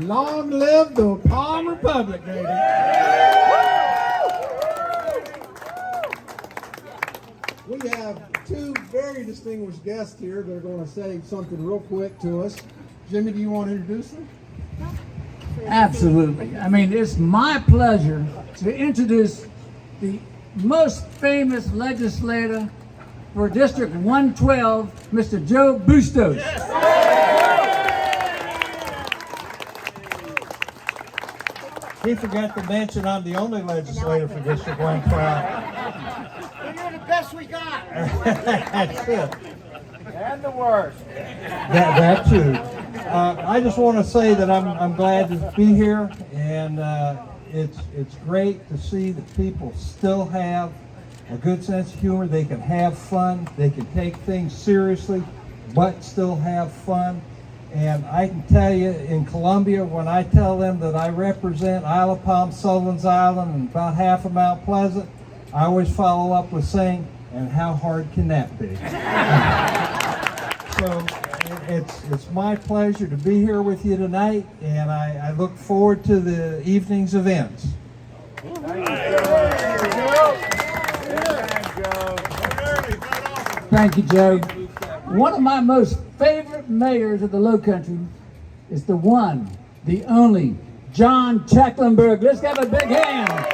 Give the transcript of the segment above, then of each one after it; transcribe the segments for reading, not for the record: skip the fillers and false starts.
Long live the Palm Republic, baby. We have two very distinguished guests here that are going to say something real quick to us. Jimmy, do you want to introduce them? Absolutely. I mean, it's my pleasure to introduce the most famous legislator for District 112, Mr. Joe Bustos. He forgot to mention I'm the only legislator for District 112. You're the best we got. That's it. And the worst. That too. I just want to say that I'm glad to be here, and it's great to see that people still have a good sense of humor. They can have fun. They can take things seriously, but still have fun. And I can tell you, in Columbia, when I tell them that I represent Isle of Palm, Sullivan's Island, and about half of Mount Pleasant, I always follow up with saying, and how hard can that be? So it's my pleasure to be here with you tonight, and I look forward to the evening's events. Thank you, Joe. One of my most favorite mayors of the Low Country is the one, the only, John Checklenburg. Let's give a big hand.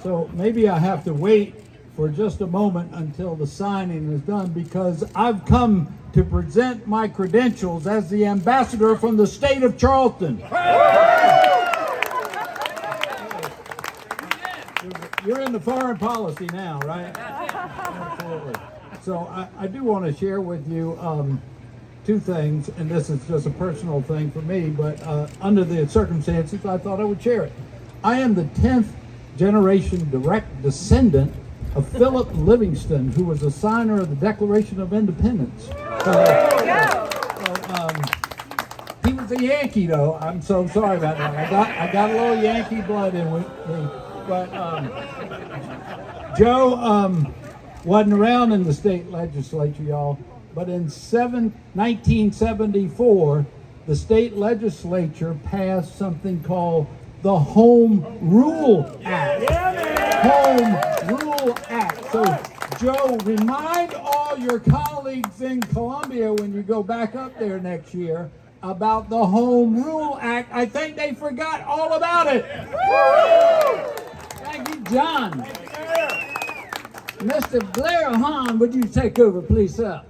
So maybe I have to wait for just a moment until the signing is done, because I've come to present my credentials as the ambassador from the state of Charleston. You're in the foreign policy now, right? Absolutely. So I do want to share with you two things, and this is just a personal thing for me, but under the circumstances, I thought I would share it. I am the 10th generation direct descendant of Philip Livingston, who was a signer of the Declaration of Independence. He was a Yankee, though. I'm so sorry about that. I got a little Yankee blood in me. But Joe wasn't around in the state legislature, y'all. But in 1974, the state legislature passed something called the Home Rule Act. Home Rule Act. So, Joe, remind all your colleagues in Columbia when you go back up there next year about the Home Rule Act. I think they forgot all about it. Thank you, John. Mr. Blair Hahn, would you take over, please, sir?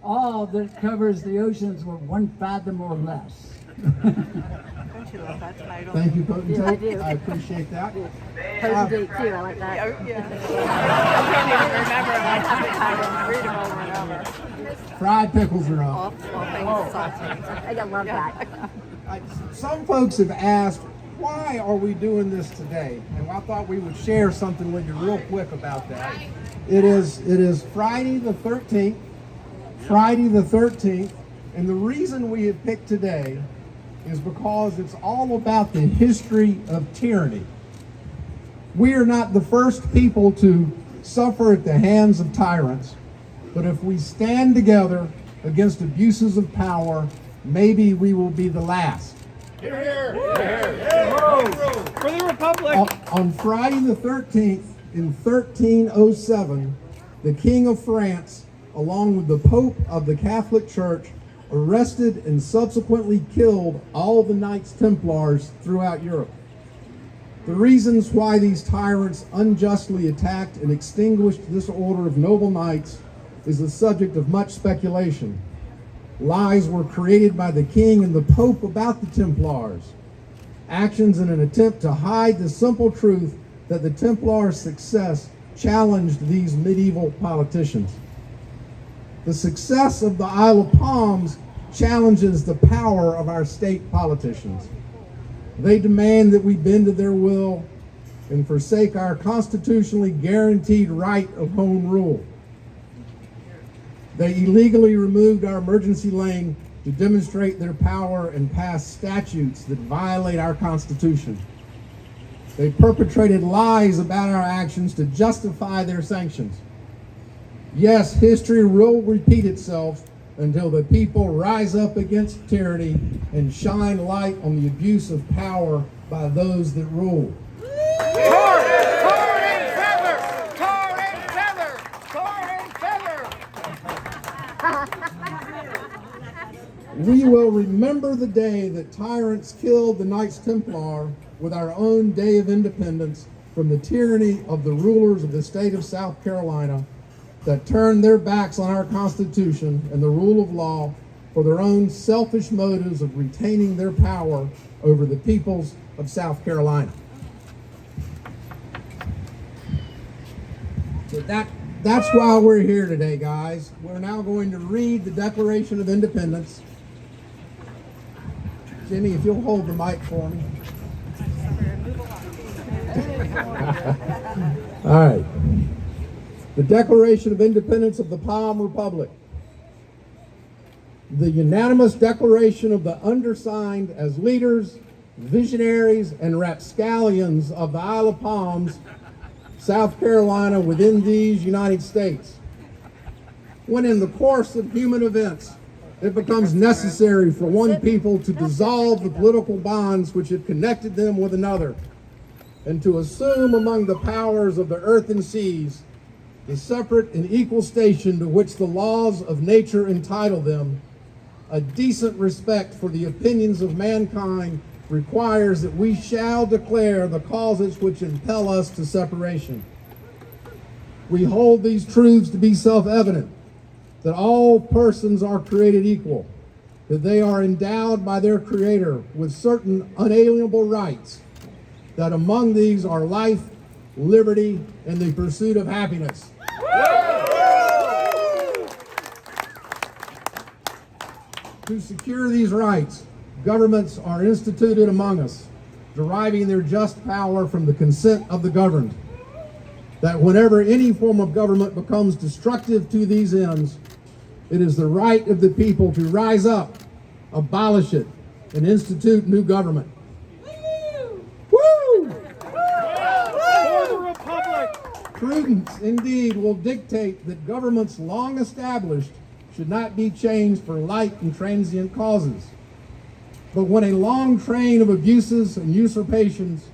All that covers the oceans with 1 fathom or less. Don't you love that title? Thank you, Potentate. Yeah, I do. I appreciate that. Potentate too, I like that. Yeah. I can't even remember if I have the title and read them over and over. Fried pickles are up. All things salty. I love that. Some folks have asked, why are we doing this today? And I thought we would share something with you real quick about that. It is Friday the 13th. Friday the 13th. And the reason we have picked today is because it's all about the history of tyranny. We are not the first people to suffer at the hands of tyrants, but if we stand together against abuses of power, maybe we will be the last. Here, here. For the Republic. On Friday the 13th, in 1307, the King of France, along with the Pope of the Catholic Church, arrested and subsequently killed all the Knights Templars throughout Europe. The reasons why these tyrants unjustly attacked and extinguished this order of noble knights is the subject of much speculation. Lies were created by the king and the Pope about the Templars. Actions in an attempt to hide the simple truth that the Templars' success challenged these medieval politicians. The success of the Isle of Palms challenges the power of our state politicians. They demand that we bend to their will and forsake our constitutionally guaranteed right of home rule. They illegally removed our emergency lane to demonstrate their power and pass statutes that violate our Constitution. They perpetrated lies about our actions to justify their sanctions. Yes, history will repeat itself until the people rise up against tyranny and shine light on the abuse of power by those that rule. Tar and feather! Tar and feather! Tar and feather! We will remember the day that tyrants killed the Knights Templar with our own Day of Independence from the tyranny of the rulers of the state of South Carolina that turned their backs on our Constitution and the rule of law for their own selfish motives of retaining their power over the peoples of South Carolina. So that's why we're here today, guys. We're now going to read the Declaration of Independence. Jimmy, if you'll hold the mic for me. All right. The Declaration of Independence of the Palm Republic. The unanimous declaration of the undersigned as leaders, visionaries, and rapscallions of the Isle of Palms, South Carolina, within these United States. When in the course of human events, it becomes necessary for one people to dissolve the political bonds which have connected them with another, and to assume among the powers of the earth and seas the separate and equal station to which the laws of nature entitle them, a decent respect for the opinions of mankind requires that we shall declare the causes which impel us to separation. We hold these truths to be self-evident, that all persons are created equal, that they are endowed by their Creator with certain unalienable rights, that among these are life, liberty, and the pursuit of happiness. To secure these rights, governments are instituted among us, deriving their just power from the consent of the governed. That whenever any form of government becomes destructive to these ends, it is the right of the people to rise up, abolish it, and institute new government. Woo! For the Republic! Prudence, indeed, will dictate that governments long established should not be changed for light and transient causes. But when a long train of abuses and usurpations,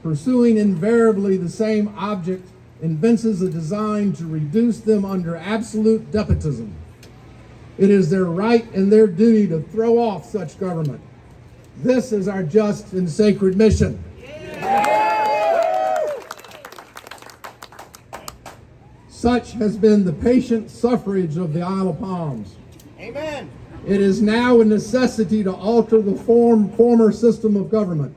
pursuing invariably the same object, evinces a design to reduce them under absolute despotism, it is their right and their duty to throw off such government. This is our just and sacred mission. Such has been the patient suffrage of the Isle of Palms. Amen. It is now a necessity to alter the former system of government.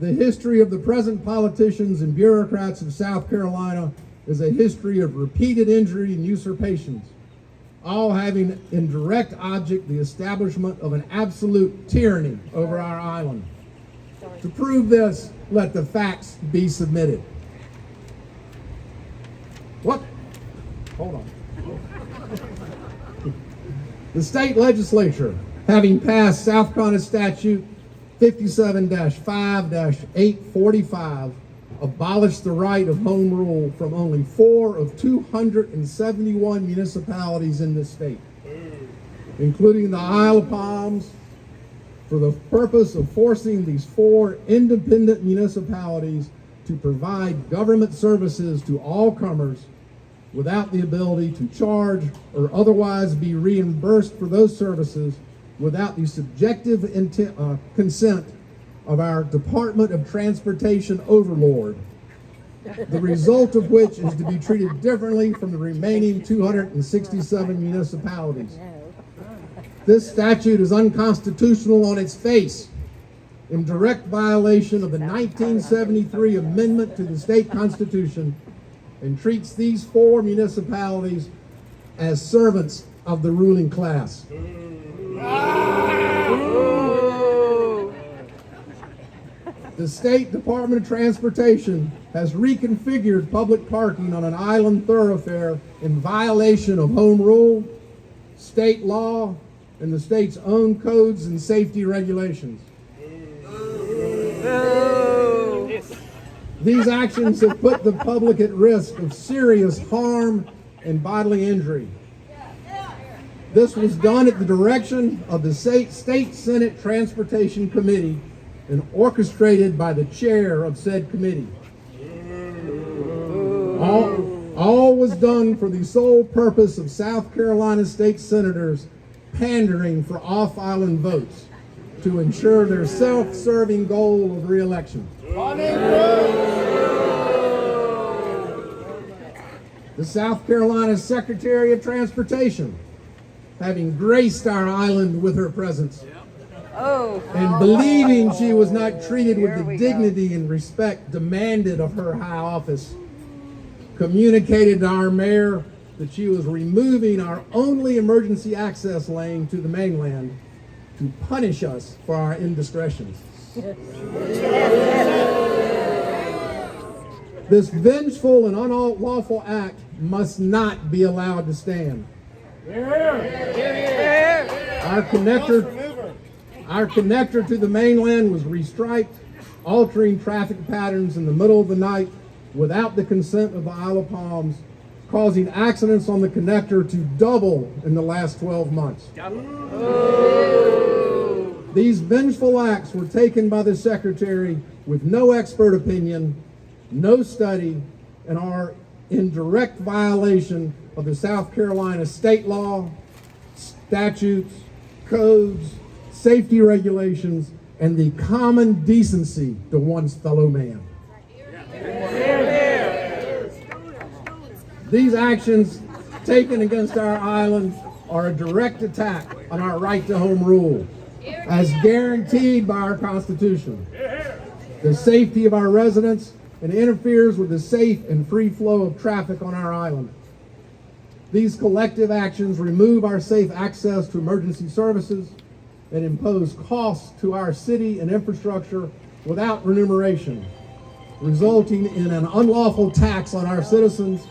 The history of the present politicians and bureaucrats of South Carolina is a history of repeated injury and usurpations, all having in direct object the establishment of an absolute tyranny over our island. To prove this, let the facts be submitted. What? Hold on. The state legislature, having passed South Carolina Statute 57-5-845, abolished the right of home rule from only 4 of 271 municipalities in this state, including the Isle of Palms, for the purpose of forcing these 4 independent municipalities to provide government services to all comers without the ability to charge or otherwise be reimbursed for those services without the subjective consent of our Department of Transportation overlord, the result of which is to be treated differently from the remaining 267 municipalities. This statute is unconstitutional on its face, in direct violation of the 1973 amendment to the state constitution, and treats these 4 municipalities as servants of the ruling class. The State Department of Transportation has reconfigured public parking on an island thoroughfare in violation of home rule, state law, and the state's own codes and safety regulations. These actions have put the public at risk of serious harm and bodily injury. This was done at the direction of the State Senate Transportation Committee and orchestrated by the chair of said committee. All was done for the sole purpose of South Carolina state senators pandering for off-island votes to ensure their self-serving goal of re-election. The South Carolina Secretary of Transportation, having graced our island with her presence, and believing she was not treated with the dignity and respect demanded of her high office, communicated to our mayor that she was removing our only emergency access lane to the mainland to punish us for our indiscretions. This vengeful and unlawful act must not be allowed to stand. Our connector to the mainland was restriped, altering traffic patterns in the middle of the night without the consent of the Isle of Palms, causing accidents on the connector to double in the last 12 months. These vengeful acts were taken by the Secretary with no expert opinion, no study, and are in direct violation of the South Carolina state law, statutes, codes, safety regulations, and the common decency to one's fellow man. These actions taken against our island are a direct attack on our right to home rule, as guaranteed by our Constitution, the safety of our residents, and interferes with the safe and free flow of traffic on our island. These collective actions remove our safe access to emergency services and impose costs to our city and infrastructure without remuneration, resulting in an unlawful tax on our citizens,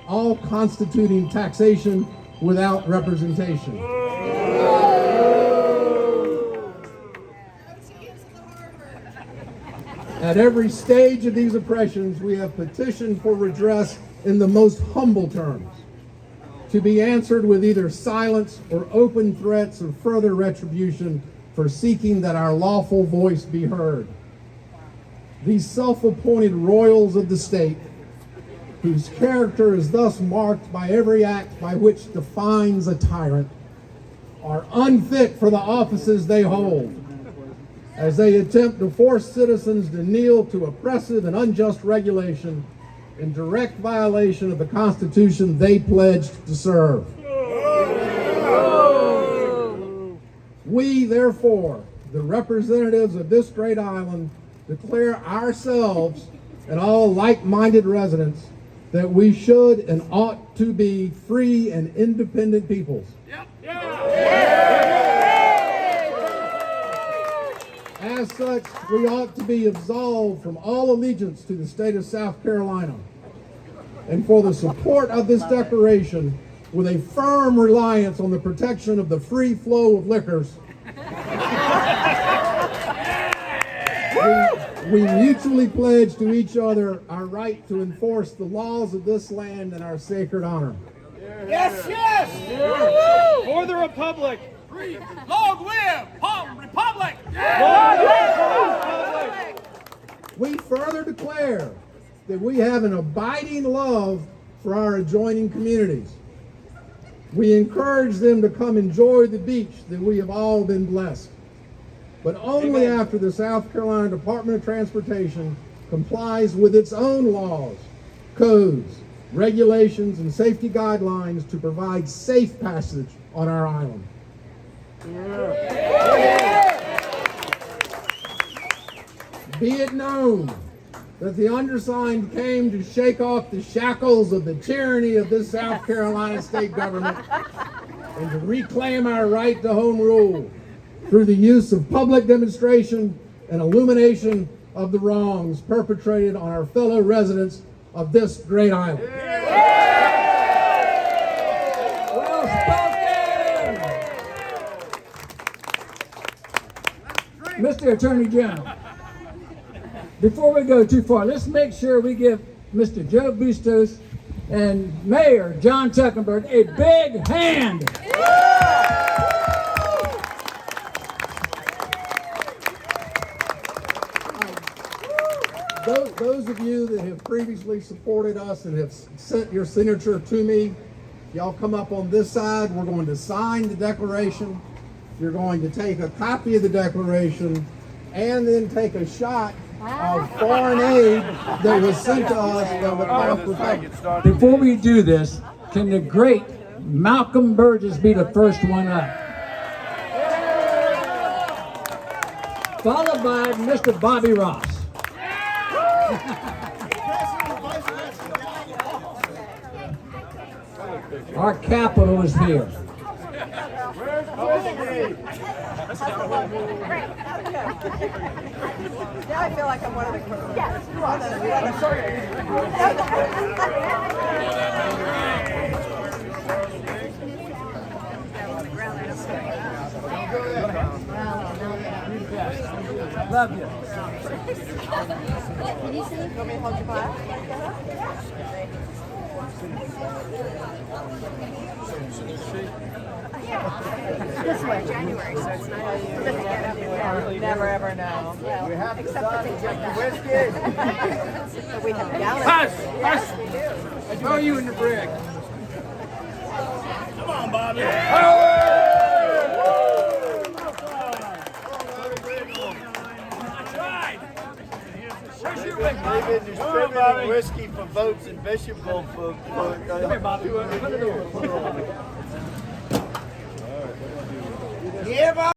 all constituting taxation without representation. At every stage of these oppressions, we have petitioned for redress in the most humble terms, to be answered with either silence or open threats of further retribution for seeking that our lawful voice be heard. These self-appointed royals of the state, whose character is thus marked by every act by which defines a tyrant, are unfit for the offices they hold, as they attempt to force citizens to kneel to oppressive and unjust regulation in direct violation of the Constitution they pledged to serve. We, therefore, the representatives of this great island, declare ourselves and all like-minded residents that we should and ought to be free and independent peoples. As such, we ought to be absolved from all allegiance to the state of South Carolina, and for the support of this declaration, with a firm reliance on the protection of the free flow of liquors, we mutually pledge to each other our right to enforce the laws of this land and our sacred honor. Yes, yes! For the Republic! Long live Palm Republic! Long live Palm Republic! We further declare that we have an abiding love for our adjoining communities. We encourage them to come enjoy the beach that we have all been blessed, but only after the South Carolina Department of Transportation complies with its own laws, codes, regulations, and safety guidelines to provide safe passage on our island. Be it known that the undersigned came to shake off the shackles of the tyranny of this South Carolina state government and to reclaim our right to home rule through the use of public demonstration and illumination of the wrongs perpetrated on our fellow residents of this great island. Well spoken! Mr. Attorney General, before we go too far, let's make sure we give Mr. Joe Bustos and Mayor John Tuckenberg a big hand. Those of you that have previously supported us and have sent your signature to me, y'all come up on this side. We're going to sign the declaration. You're going to take a copy of the declaration and then take a shot of foreign aid that was sent to us that would help Republic. Before we do this, can the great Malcolm Burgess be the first one up? Followed by Mr. Bobby Ross. Our capital is here. Now I feel like I'm one of the criminals. Yes, you are. I'm Love you. Can you see? You want me to hold your flag? This way, January, so it's not. Never ever know. Well, except for things like that. We have gallons. Hush! Yes, we do. I throw you in the brig. Come on, Bobby. That's right. Where's your wig, Bobby? They've been distributing whiskey for votes in Bishopville for Come here, Bobby. Put it over. Yeah, Bob.